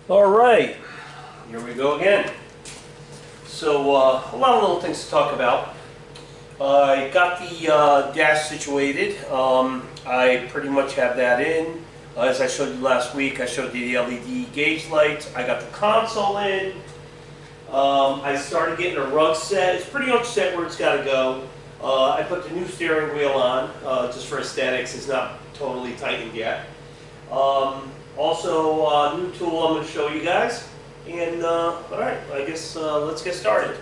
All right, here we go again. So a lot of little things to talk about. I got the dash situated. I pretty much have that in. As I showed you last week, I showed you the LED gauge lights. I got the console in. I started getting a rug set. It's pretty much set where it's got to go. I put the new steering wheel on just for aesthetics. It's not totally tightened yet. Also, new tool I'm going to show you guys. And all right, I guess let's get started.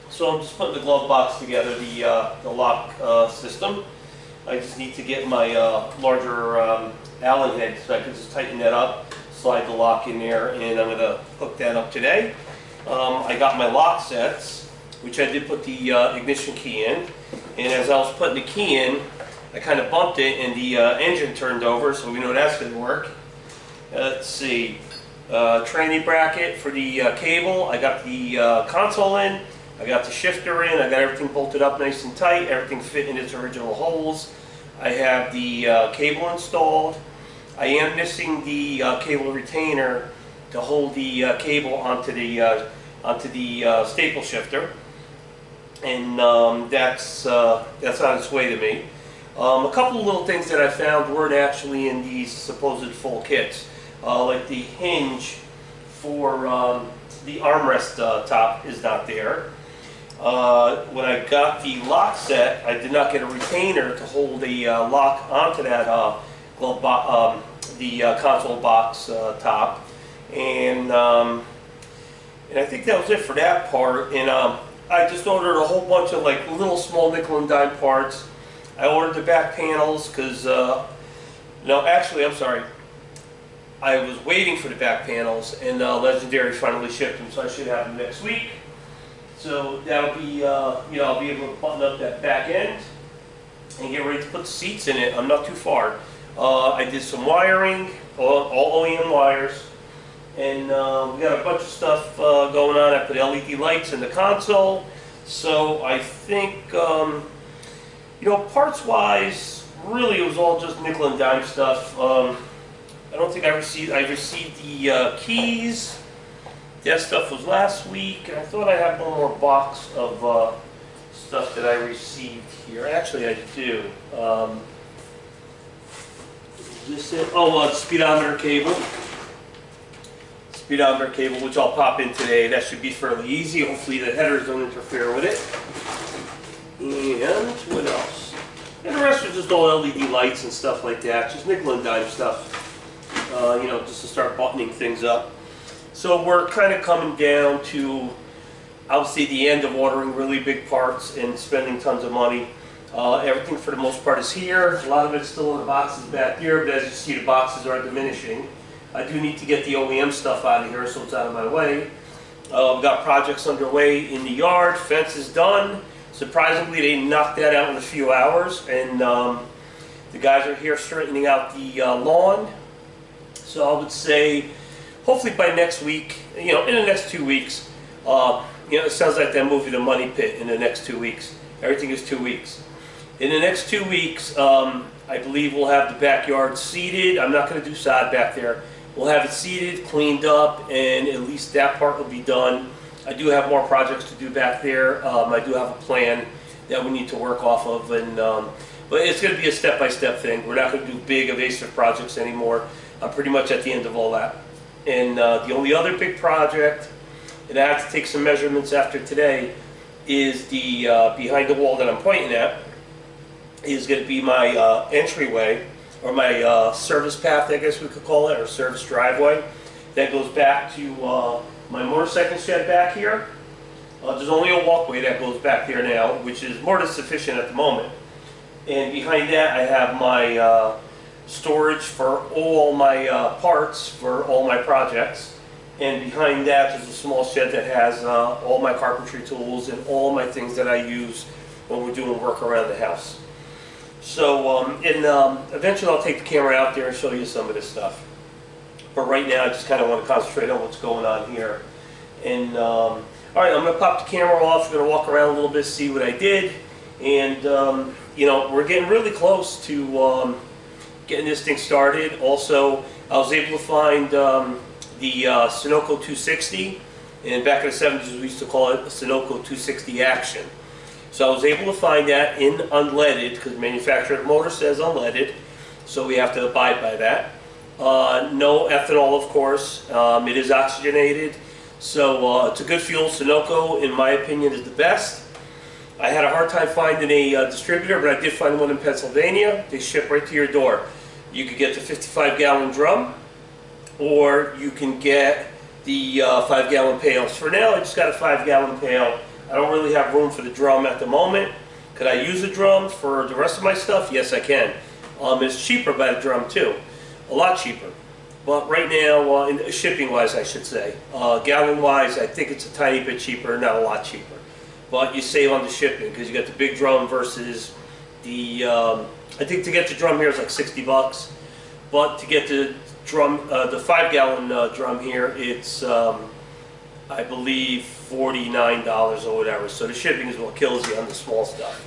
So I'm just putting the glove box together, the lock system. I just need to get my larger Allen head so I can just tighten that up, slide the lock in there, and I'm going to hook that up today. I got my lock sets, which I did put the ignition key in, and as I was putting the key in, I kind of bumped it and the engine turned over, so we know that's going to work. Let's see, tranny bracket for the cable. I got the console in, I got the shifter in, I got everything bolted up nice and tight, everything fit in its original holes. I have the cable installed. I am missing the cable retainer to hold the cable onto the staple shifter, and that's on its way to me. A couple of little things that I found weren't actually in these supposed full kits, like the hinge for the armrest top is not there. When I got the lock set, I did not get a retainer to hold the lock onto that the console box top, and I think that was it for that part. And I just ordered a whole bunch of like little small nickel and dime parts. I ordered the back panels because, no, actually, I'm sorry. I was waiting for the back panels, and Legendary finally shipped them, so I should have them next week. So that'll be, I'll be able to button up that back end and get ready to put the seats in it. I'm not too far. I did some wiring, all OEM wires, and we got a bunch of stuff going on. I put LED lights in the console, so I think. Parts-wise, really it was all just nickel and dime stuff. I don't think I received the keys. That stuff was last week, and I thought I had one more box of stuff that I received here. Actually, I do. Is this it? Oh, speedometer cable. Speedometer cable, which I'll pop in today. That should be fairly easy. Hopefully the headers don't interfere with it. And what else? And the rest are just all LED lights and stuff like that. Just nickel and dime stuff. Just to start buttoning things up. So we're kind of coming down to, I would say, the end of ordering really big parts and spending tons of money. Everything for the most part is here. A lot of it's still in the boxes back here, but as you see, the boxes are diminishing. I do need to get the OEM stuff out of here, so it's out of my way. We've got projects underway in the yard. Fence is done. Surprisingly, they knocked that out in a few hours, and the guys are here straightening out the lawn. So I would say, hopefully by next week, in the next 2 weeks, it sounds like that movie, The Money Pit, in the next 2 weeks. Everything is 2 weeks. In the next 2 weeks, I believe we'll have the backyard seeded. I'm not going to do sod back there. We'll have it seeded, cleaned up, and at least that part will be done. I do have more projects to do back there. I do have a plan that we need to work off of, but it's going to be a step-by-step thing. We're not going to do big evasive projects anymore. I'm pretty much at the end of all that. And the only other big project, and I have to take some measurements after today, is the behind the wall that I'm pointing at, is going to be my entryway, or my service path, I guess we could call it, or service driveway, that goes back to my motorcycle shed back here. There's only a walkway that goes back there now, which is more than sufficient at the moment. And behind that I have my storage for all my parts for all my projects. And behind that is a small shed that has all my carpentry tools and all my things that I use when we're doing work around the house. So eventually I'll take the camera out there and show you some of this stuff. But right now I just kind of want to concentrate on what's going on here. And all right, I'm going to pop the camera off. I'm going to walk around a little bit, see what I did. And we're getting really close to getting this thing started. Also, I was able to find the Sunoco 260, and back in the 70s we used to call it Sunoco 260 Action. So I was able to find that in unleaded, because the manufacturer of the motor says unleaded, so we have to abide by that. No ethanol, of course. It is oxygenated, so it's a good fuel. Sunoco, in my opinion, is the best. I had a hard time finding a distributor, but I did find one in Pennsylvania. They ship right to your door. You could get the 55-gallon drum, or you can get the 5-gallon pails. For now, I just got a 5-gallon pail. I don't really have room for the drum at the moment. Could I use the drum for the rest of my stuff? Yes, I can. It's cheaper by the drum too, a lot cheaper. But right now, shipping-wise, I should say, gallon-wise, I think it's a tiny bit cheaper, not a lot cheaper. But you save on the shipping because you got the big drum versus the. I think to get the drum here is like $60, but to get the drum, the 5-gallon drum here, it's I believe $49 or whatever. So the shipping is what kills you on the small stuff.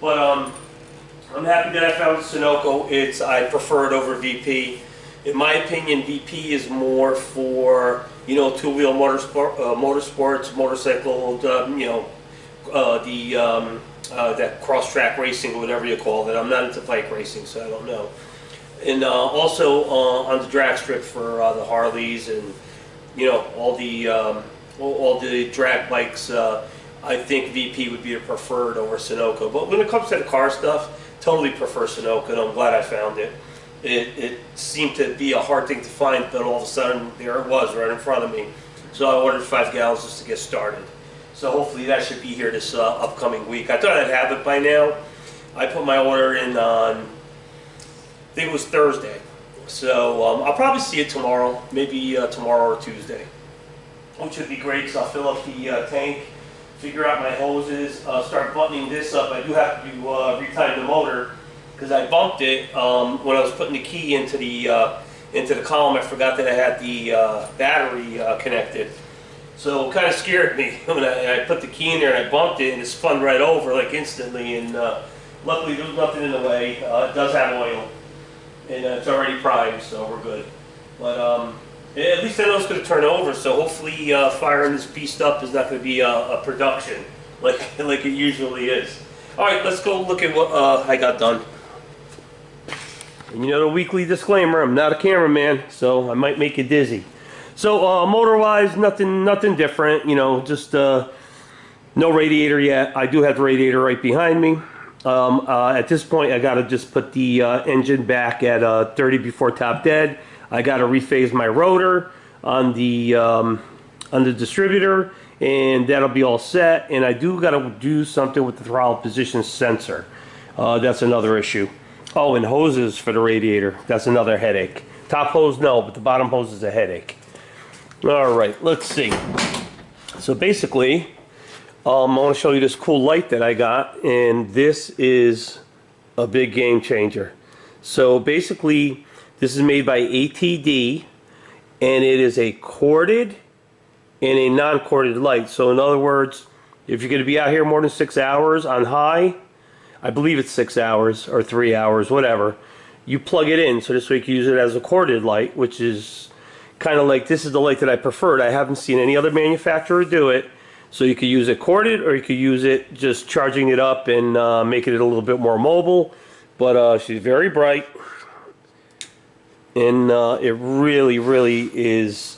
But I'm happy that I found the Sunoco. I prefer it over VP. In my opinion, VP is more for, you know, two-wheel motorsports, motorcycle, you know, that cross-track racing or whatever you call it. I'm not into bike racing, so I don't know. And also on the drag strip for the Harleys and, you know, all the drag bikes. I think VP would be a preferred over Sunoco. But when it comes to the car stuff, totally prefer Sunoco, and I'm glad I found it. It seemed to be a hard thing to find, but all of a sudden there it was right in front of me. So I ordered 5 gallons just to get started. So hopefully that should be here this upcoming week. I thought I'd have it by now. I put my order in on, I think it was Thursday. So I'll probably see it tomorrow, maybe tomorrow or Tuesday. Which would be great, because I'll fill up the tank, figure out my hoses, start buttoning this up. I do have to retime the motor, because I bumped it when I was putting the key into the column. I forgot that I had the battery connected. So it kind of scared me when I put the key in there and I bumped it, and it spun right over like instantly. And luckily there was nothing in the way. It does have oil, and it's already primed, so we're good. But at least I know it's going to turn over. So hopefully firing this beast up is not going to be a production like it usually is. All right, let's go look at what I got done. And you know the weekly disclaimer, I'm not a cameraman, so I might make you dizzy. So motor-wise, nothing different, you know, just no radiator yet. I do have the radiator right behind me. At this point, I got to just put the engine back at 30 before top dead. I got to rephase my rotor on the distributor, and that'll be all set. And I do got to do something with the throttle position sensor. That's another issue. Oh, and hoses for the radiator. That's another headache. Top hose, no, but the bottom hose is a headache. All right, let's see. So basically, I want to show you this cool light that I got, and this is a big game changer. So basically, this is made by ATD, and it is a corded and a non-corded light. So in other words, if you're going to be out here more than 6 hours on high, I believe it's 6 hours or 3 hours, whatever, you plug it in, so this way you can use it as a corded light, which is kind of like, this is the light that I preferred. I haven't seen any other manufacturer do it. So you could use it corded, or you could use it just charging it up and making it a little bit more mobile. But she's very bright, and it really is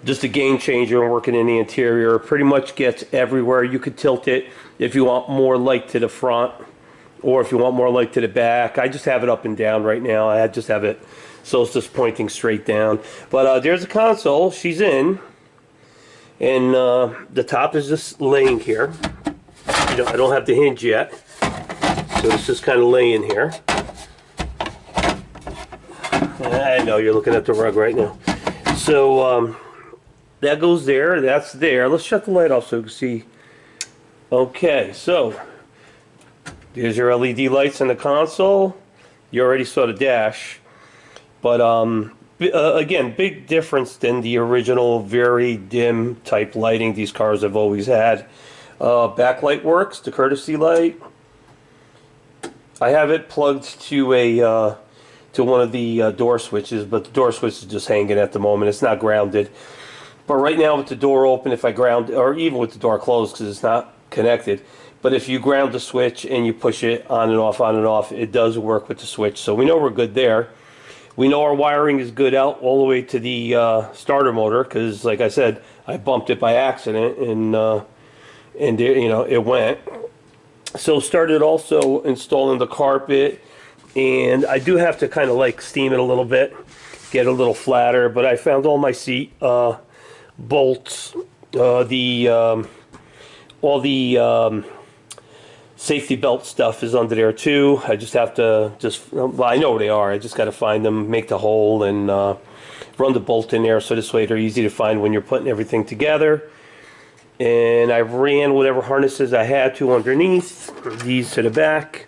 just a game changer in working in the interior. It pretty much gets everywhere. You could tilt it if you want more light to the front, or if you want more light to the back. I just have it up and down right now. I just have it so it's just pointing straight down. But there's a console. She's in. And the top is just laying here. You know, I don't have the hinge yet. So it's just kind of laying here. I know you're looking at the rug right now. So that goes there. That's there. Let's shut the light off so you can see. Okay, so there's your LED lights in the console. You already saw the dash. But again, big difference than the original very dim type lighting these cars have always had. Backlight works, the courtesy light. I have it plugged to to one of the door switches, but the door switch is just hanging at the moment. It's not grounded. But right now with the door open, if I ground, or even with the door closed because it's not connected, but if you ground the switch and you push it on and off, it does work with the switch. So we know we're good there. We know our wiring is good out all the way to the starter motor because, like I said, I bumped it by accident and you know, it went. So started also installing the carpet, and I do have to kind of like steam it a little bit, get a little flatter. But I found all my seat bolts, all the safety belt stuff is under there too. I just have to well, I know where they are. I just got to find them, make the hole, and run the bolt in there, so this way they're easy to find when you're putting everything together. And I ran whatever harnesses I had to underneath, these to the back.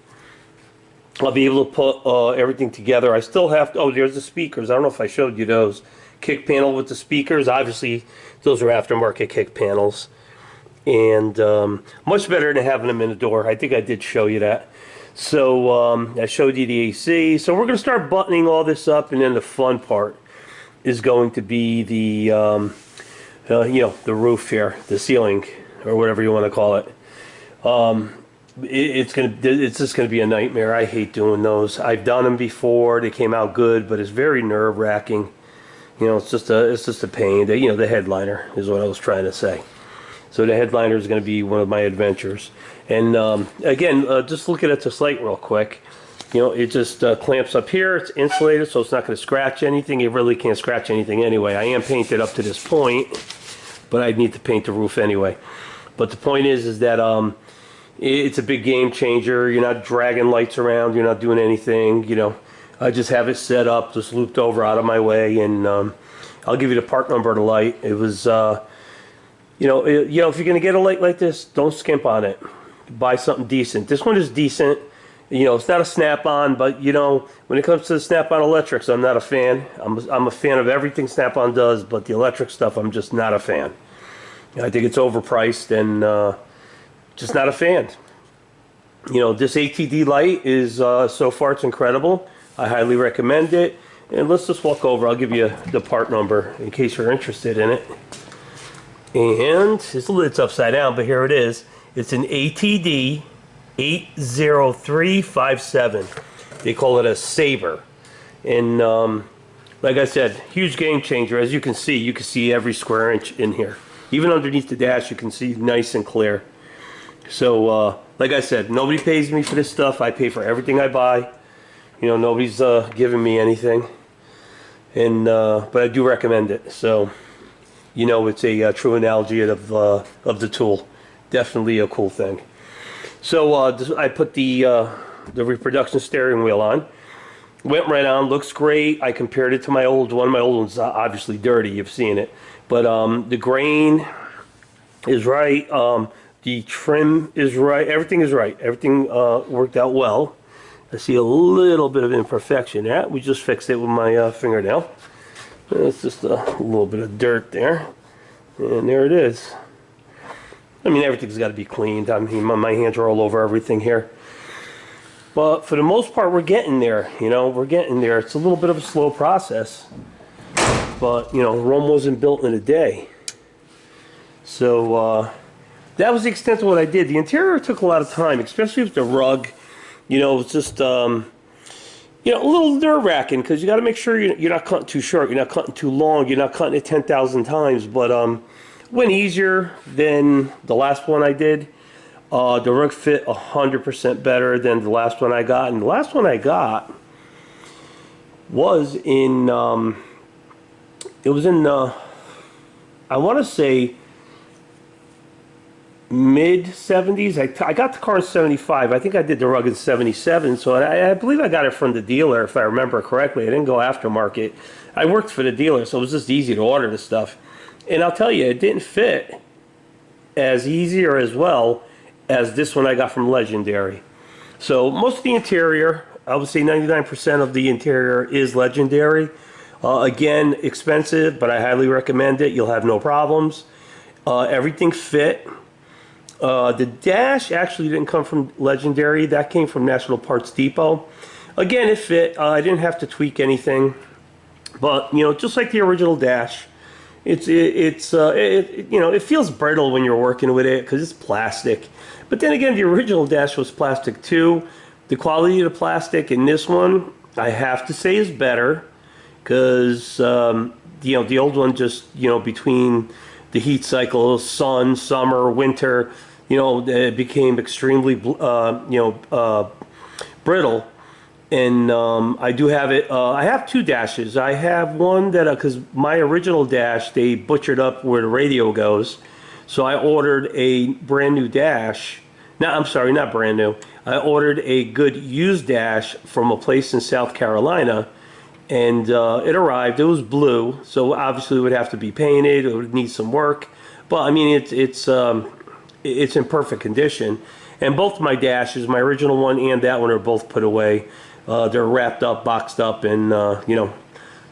I'll be able to put everything together. I still have to, oh, there's the speakers. I don't know if I showed you those. Kick panel with the speakers. Obviously, those are aftermarket kick panels. And much better than having them in the door. I think I did show you that. So I showed you the AC. So we're going to start buttoning all this up, and then the fun part is going to be the you know, the roof here, the ceiling, or whatever you want to call it. It's just gonna be a nightmare. I hate doing those. I've done them before. They came out good, but it's very nerve-wracking. You know, it's just a pain. You know, the headliner is what I was trying to say. So the headliner is going to be one of my adventures. And again, just looking at this light real quick. You know, it just clamps up here. It's insulated, so it's not going to scratch anything. It really can't scratch anything anyway. I am painted up to this point, but I need to paint the roof anyway. But the point is that it's a big game changer. You're not dragging lights around. You're not doing anything. You know, I just have it set up, just looped over out of my way, and I'll give you the part number of the light. It was, you know, if you're going to get a light like this, don't skimp on it. Buy something decent. This one is decent. You know, it's not a snap-on, but, you know, when it comes to the snap-on electrics, I'm not a fan. I'm a fan of everything Snap-on does, but the electric stuff, I'm just not a fan. I think it's overpriced, and just not a fan. You know, this ATD light is, so far, it's incredible. I highly recommend it. And let's just walk over. I'll give you the part number in case you're interested in it. And it's upside down, but here it is. It's an ATD 80357. They call it a Saber. And like I said, huge game changer. As you can see every square inch in here. Even underneath the dash, you can see nice and clear. So like I said, nobody pays me for this stuff. I pay for everything I buy. You know, nobody's giving me anything. And but I do recommend it. So you know, it's a true analogy of the tool. Definitely a cool thing. So I put the reproduction steering wheel on. Went right on, looks great. I compared it to my old one. My old one's obviously dirty, you've seen it. But the grain is right. The trim is right. Everything is right. Everything worked out well. I see a little bit of imperfection there. We just fixed it with my fingernail. It's just a little bit of dirt there. And there it is. I mean, everything's got to be cleaned. I mean, my hands are all over everything here. But for the most part, we're getting there. You know, we're getting there. It's a little bit of a slow process. But, you know, Rome wasn't built in a day. So, that was the extent of what I did. The interior took a lot of time, especially with the rug. You know, it's just, you know, a little nerve-wracking because you got to make sure you're not cutting too short, you're not cutting too long, you're not cutting it 10,000 times. But went easier than the last one I did. The rug fit 100% better than the last one I got, and the last one I got was in it was in I want to say mid-70s. I got the car in 75. I think I did the rug in 77, so I believe I got it from the dealer, if I remember correctly. I didn't go aftermarket. I worked for the dealer, so it was just easy to order the stuff. And I'll tell you, it didn't fit as easy or as well as this one I got from Legendary. So most of the interior, I would say 99% of the interior is Legendary. Again, expensive, but I highly recommend it. You'll have no problems. Everything fit. The dash actually didn't come from Legendary. That came from National Parts Depot. Again, it fit. I didn't have to tweak anything, but you know, just like the original dash, it feels brittle when you're working with it because it's plastic. But then again, the original dash was plastic too. The quality of the plastic in this one, I have to say, is better because the old one just between the heat cycles, sun, summer, winter, it became extremely brittle. And I do have it. I have two dashes. I have one that because my original dash they butchered up where the radio goes, so I ordered a brand new dash. No, I'm sorry, not brand new. I ordered a good used dash from a place in South Carolina, and it arrived. It was blue, so obviously it would have to be painted. It would need some work, but I mean it's in perfect condition. And both my dashes, my original one and that one, are both put away. They're wrapped up, boxed up, and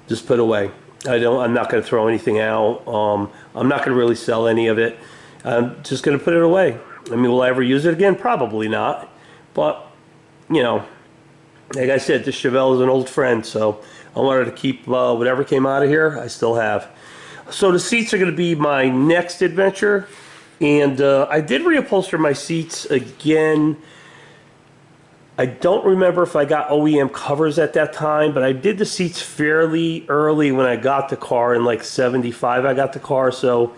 just put away. I'm not going to throw anything out. I'm not going to really sell any of it. I'm just going to put it away. I mean, will I ever use it again? Probably not. But like I said, this Chevelle is an old friend, so I wanted to keep whatever came out of here. I still have. So the seats are going to be my next adventure, and I did reupholster my seats again. I don't remember if I got OEM covers at that time, but I did the seats fairly early when I got the car. In like 75 I got the car, so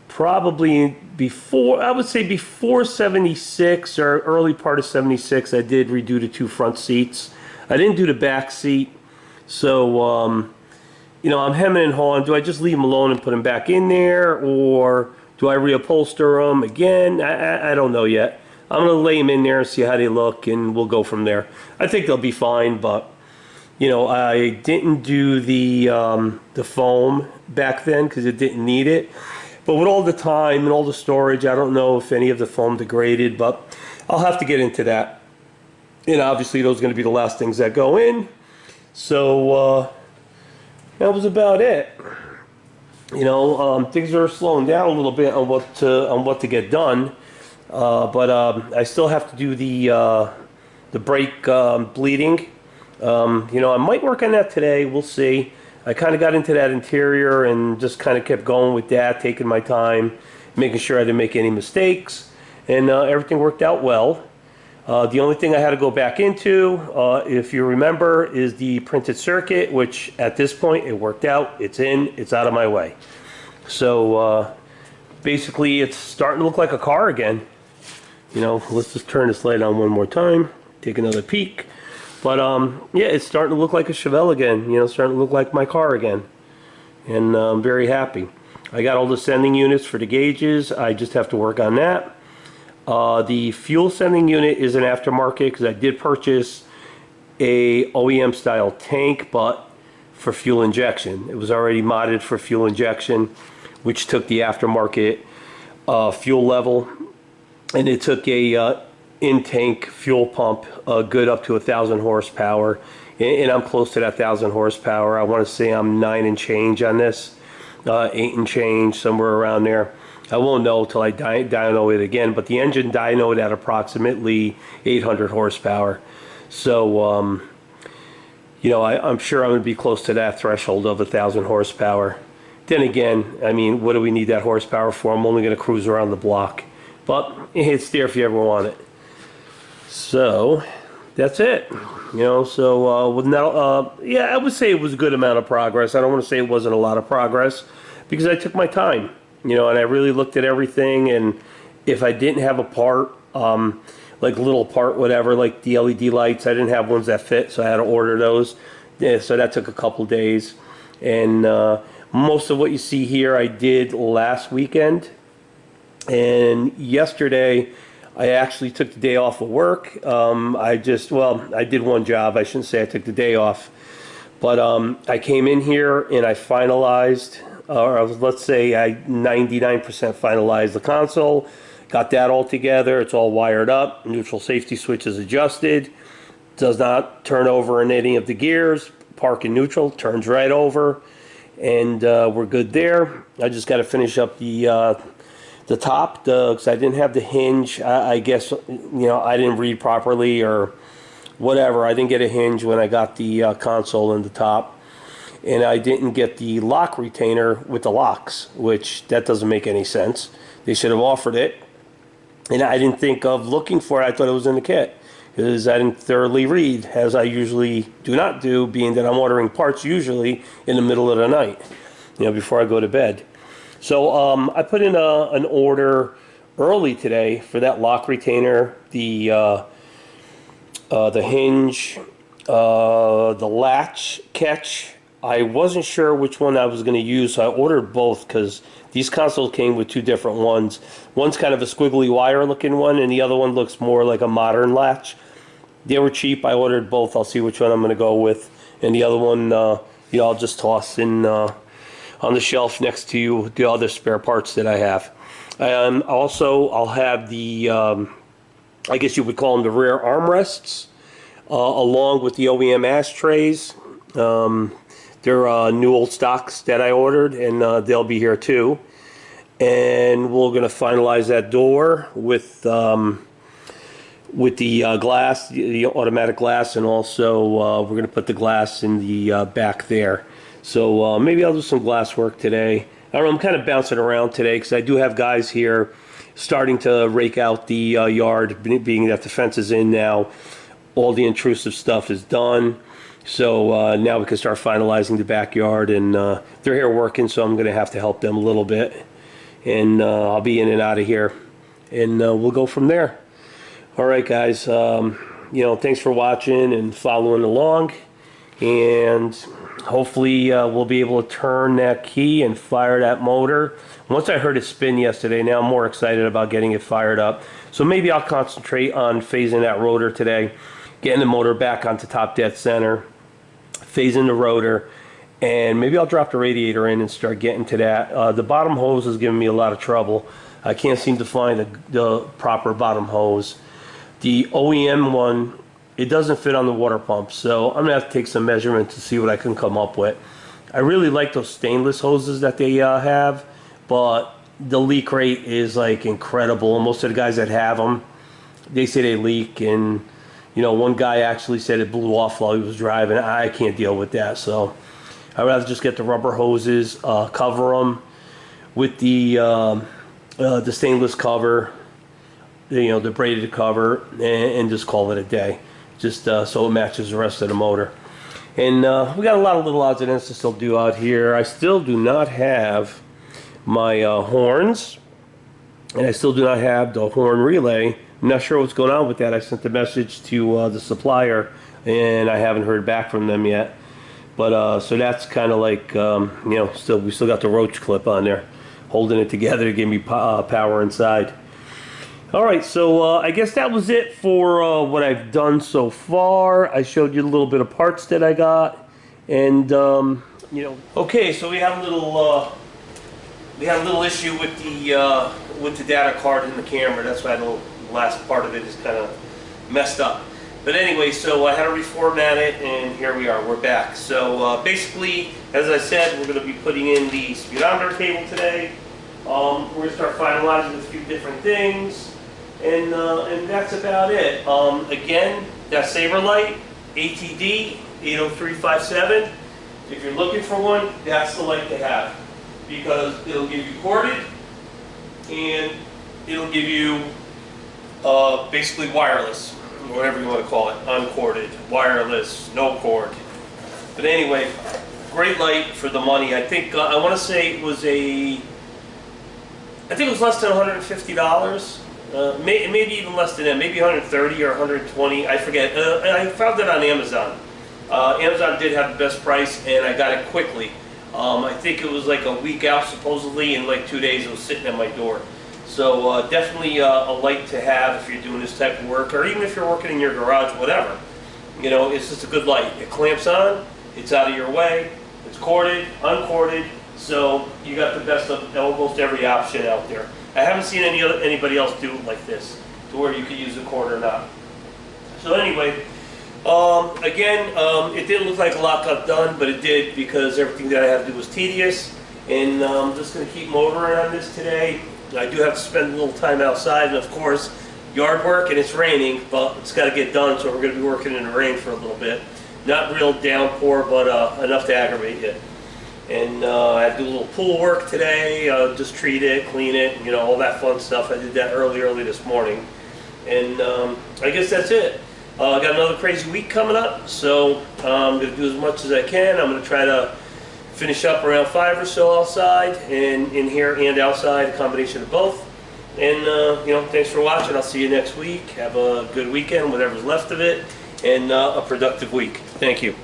probably before, I would say before 76 or early part of 76, I did redo the two front seats. I didn't do the back seat, so I'm hemming and hawing. Do I just leave them alone and put them back in there, or do I reupholster them again? I don't know yet. I'm going to lay them in there and see how they look, and we'll go from there. I think they'll be fine, but I didn't do the foam back then because it didn't need it. But with all the time and all the storage, I don't know if any of the foam degraded, but I'll have to get into that. And obviously those are going to be the last things that go in. So that was about it. Things are slowing down a little bit on what to get done. But I still have to do the brake bleeding. I might work on that today. We'll see. I kind of got into that interior and just kind of kept going with that, taking my time, making sure I didn't make any mistakes, and everything worked out well. The only thing I had to go back into, if you remember, is the printed circuit, which at this point it worked out. It's in. It's out of my way. So basically, it's starting to look like a car again. Let's just turn this light on one more time, take another peek. But yeah, it's starting to look like a Chevelle again, starting to look like my car again. And I'm very happy. I got all the sending units for the gauges. I just have to work on that. The fuel sending unit is an aftermarket because I did purchase a OEM style tank, but for fuel injection. It was already modded for fuel injection, which took the aftermarket fuel level. And it took a in-tank fuel pump, good up to 1,000 horsepower, and I'm close to that 1,000 horsepower. I want to say I'm 9 and change on this, 8 and change, somewhere around there. I won't know till I dyno it again, but the engine dynoed at approximately 800 horsepower. So, I'm sure I'm going to be close to that threshold of 1,000 horsepower. Then again, I mean, what do we need that horsepower for? I'm only going to cruise around the block. But it's there if you ever want it. So that's it. With now, yeah, I would say it was a good amount of progress. I don't want to say it wasn't a lot of progress because I took my time, and I really looked at everything. And if I didn't have a part, like little part, whatever, like the LED lights, I didn't have ones that fit, so I had to order those. Yeah, so that took a couple days. And most of what you see here I did last weekend. And yesterday I actually took the day off of work. I did one job. I shouldn't say I took the day off, but I came in here and I finalized, or let's say I 99% finalized the console, got that all together. It's all wired up, neutral safety switch is adjusted, does not turn over in any of the gears, park in neutral, turns right over, and we're good there. I just got to finish up the top, because I didn't have the hinge. I guess I didn't read properly or whatever. I didn't get a hinge when I got the console in the top, and I didn't get the lock retainer with the locks, which that doesn't make any sense. They should have offered it, and I didn't think of looking for it. I thought it was in the kit because I didn't thoroughly read, as I usually do not do, being that I'm ordering parts usually in the middle of the night, before I go to bed. So I put in an order early today for that lock retainer, the hinge, the latch catch. I wasn't sure which one I was going to use, so I ordered both because these consoles came with two different ones. One's kind of a squiggly wire looking one, and the other one looks more like a modern latch. They were cheap. I ordered both. I'll see which one I'm going to go with. And the other one, I'll just toss in on the shelf next to the other spare parts that I have. Also, I'll have the, I guess you would call them the rear armrests, along with the OEM ashtrays. They're new old stocks that I ordered, and they'll be here too. And we're going to finalize that door with the glass, the automatic glass, and also we're going to put the glass in the back there. So maybe I'll do some glass work today. I don't know, I'm kind of bouncing around today because I do have guys here starting to rake out the yard, being that the fence is in now. All the intrusive stuff is done. So now we can start finalizing the backyard, and they're here working, so I'm going to have to help them a little bit. And I'll be in and out of here, and we'll go from there. All right, guys, thanks for watching and following along, and hopefully we'll be able to turn that key and fire that motor. Once I heard it spin yesterday, now I'm more excited about getting it fired up. So maybe I'll concentrate on phasing that rotor today, getting the motor back onto top dead center, phasing the rotor, and maybe I'll drop the radiator in and start getting to that. The bottom hose is giving me a lot of trouble. I can't seem to find the proper bottom hose. The OEM one, it doesn't fit on the water pump, so I'm gonna have to take some measurements to see what I can come up with. I really like those stainless hoses that they have, but the leak rate is like incredible. Most of the guys that have them, they say they leak, and one guy actually said it blew off while he was driving. I can't deal with that, so I'd rather just get the rubber hoses, cover them with the stainless cover, the braided cover, and just call it a day, just so it matches the rest of the motor. And we got a lot of little odds and ends to still do out here. I still do not have my horns, and I still do not have the horn relay. I'm not sure what's going on with that. I sent a message to the supplier, and I haven't heard back from them yet. But so that's kind of like we still got the roach clip on there, holding it together to give me power inside. All right, so I guess that was it for what I've done so far. I showed you a little bit of parts that I got, and okay, so we had a little issue with the data card in the camera. That's why the last part of it is kind of messed up. But anyway, so I had to reformat it, and here we are. We're back. So basically, as I said, we're going to be putting in the speedometer cable today. We're going to start finalizing a few different things. And that's about it. Again, that saber light, ATD 80357. If you're looking for one, that's the light to have, because it'll give you corded, and it'll give you basically wireless, whatever you want to call it, uncorded, wireless, no cord. But anyway, great light for the money. I think I want to say it was less than $150. Maybe even less than that, maybe 130 or 120, I forget. I found it on Amazon. Amazon did have the best price, and I got it quickly. I think it was like a week out supposedly, and like 2 days it was sitting at my door. So definitely a light to have if you're doing this type of work, or even if you're working in your garage, whatever. It's just a good light. It clamps on, it's out of your way, it's corded, uncorded, so you got the best of almost every option out there. I haven't seen anybody else do it like this, to where you could use a cord or not. So anyway, again, it didn't look like a lot got done, but it did, because everything that I had to do was tedious. And I'm just going to keep motoring on this today. I do have to spend a little time outside, and of course, yard work, and it's raining, but it's got to get done, so we're going to be working in the rain for a little bit. Not real downpour, but enough to aggravate you. And I had to do a little pool work today, just treat it, clean it, you know, all that fun stuff. I did that early this morning. And I guess that's it. I got another crazy week coming up, so I'm going to do as much as I can. I'm going to try to finish up around 5 or so outside, and in here and outside, a combination of both. And, you know, thanks for watching. I'll see you next week. Have a good weekend, whatever's left of it, and a productive week. Thank you.